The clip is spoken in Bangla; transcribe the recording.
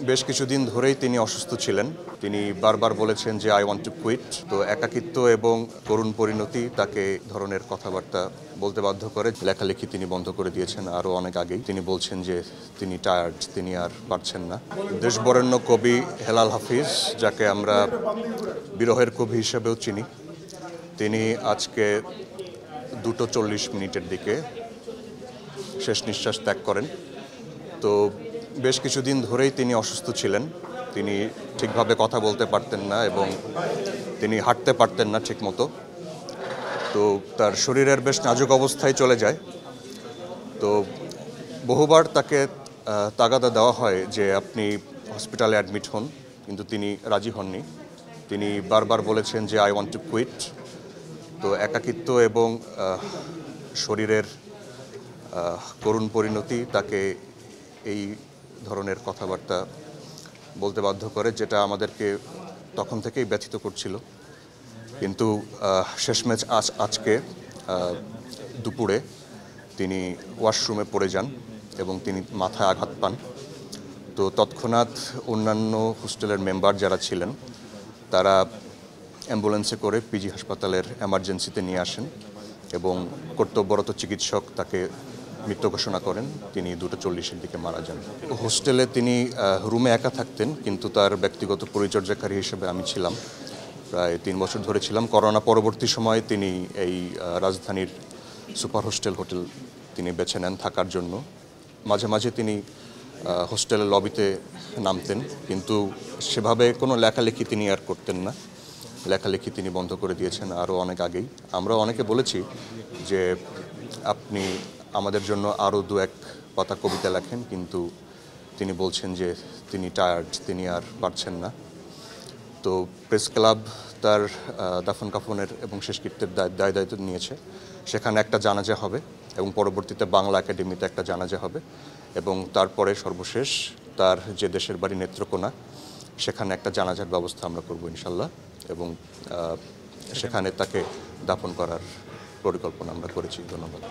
বেশ কিছুদিন ধরেই তিনি অসুস্থ ছিলেন। তিনি বারবার বলেছেন যে আই ওয়ান্ট টু কুইট। তো একাকিত্ব এবং করুণ পরিণতি তাকে ধরনের কথাবার্তা বলতে বাধ্য করে। লেখালেখি তিনি বন্ধ করে দিয়েছেন আরও অনেক আগেই। তিনি বলছেন যে তিনি টায়ার্ড, তিনি আর পারছেন না। দেশবরেণ্য কবি হেলাল হাফিজ, যাকে আমরা বিরহের কবি হিসেবেও চিনি, তিনি আজকে 2:40 দিকে শেষ নিঃশ্বাস ত্যাগ করেন। তো বেশ কিছুদিন ধরেই তিনি অসুস্থ ছিলেন। তিনি ঠিকভাবে কথা বলতে পারতেন না এবং তিনি হাঁটতে পারতেন না ঠিকমতো। তো তার শরীরের বেশ নাজুক অবস্থায় চলে যায়। তো বহুবার তাকে তাগাদা দেওয়া হয় যে আপনি হসপিটালে অ্যাডমিট হন, কিন্তু তিনি রাজি হননি। তিনি বারবার বলেছেন যে আই ওয়ান্ট টু কুইট। তো একাকিত্ব এবং শরীরের করুণ পরিণতি তাকে এই ধরনের কথাবার্তা বলতে বাধ্য করে, যেটা আমাদেরকে তখন থেকেই ব্যথিত করছিল। কিন্তু শেষমেশ আজকে দুপুরে তিনি ওয়াশরুমে পড়ে যান এবং তিনি মাথায় আঘাত পান। তো তৎক্ষণাৎ অন্যান্য হোস্টেলের মেম্বার যারা ছিলেন তারা অ্যাম্বুলেন্সে করে পিজি হাসপাতালের এমার্জেন্সিতে নিয়ে আসেন এবং কর্তব্যরত চিকিৎসক তাকে মৃত ঘোষণা করেন। তিনি 2:40 দিকে মারা যান। হোস্টেলে তিনি রুমে একা থাকতেন, কিন্তু তার ব্যক্তিগত পরিচর্যাকারী হিসেবে আমি ছিলাম। প্রায় 3 বছর ধরে ছিলাম। করোনা পরবর্তী সময়ে তিনি এই রাজধানীর সুপার হোস্টেল তিনি বেছে নেন থাকার জন্য। মাঝে মাঝে তিনি হোস্টেলের লবিতে নামতেন, কিন্তু সেভাবে কোনো লেখালেখি তিনি আর করতেন না। লেখালেখি তিনি বন্ধ করে দিয়েছেন আরও অনেক আগেই। আমরা অনেকে বলেছি যে আপনি আমাদের জন্য আরও 2-1 পাতা কবিতা লেখেন, কিন্তু তিনি বলছেন যে তিনি টায়ার্ড, তিনি আর পারছেন না। তো প্রেস ক্লাব তার দাফন কাফনের এবং শেষকৃত্যের দায়িত্ব নিয়েছে। সেখানে একটা জানাজা হবে এবং পরবর্তীতে বাংলা একাডেমিতে একটা জানাজা হবে এবং তারপরে সর্বশেষ তার যে দেশের বাড়ি নেত্রকোনা, সেখানে একটা জানাজার ব্যবস্থা আমরা করব ইনশাল্লাহ, এবং সেখানে তাকে দাফন করার পরিকল্পনা আমরা করেছি। ধন্যবাদ।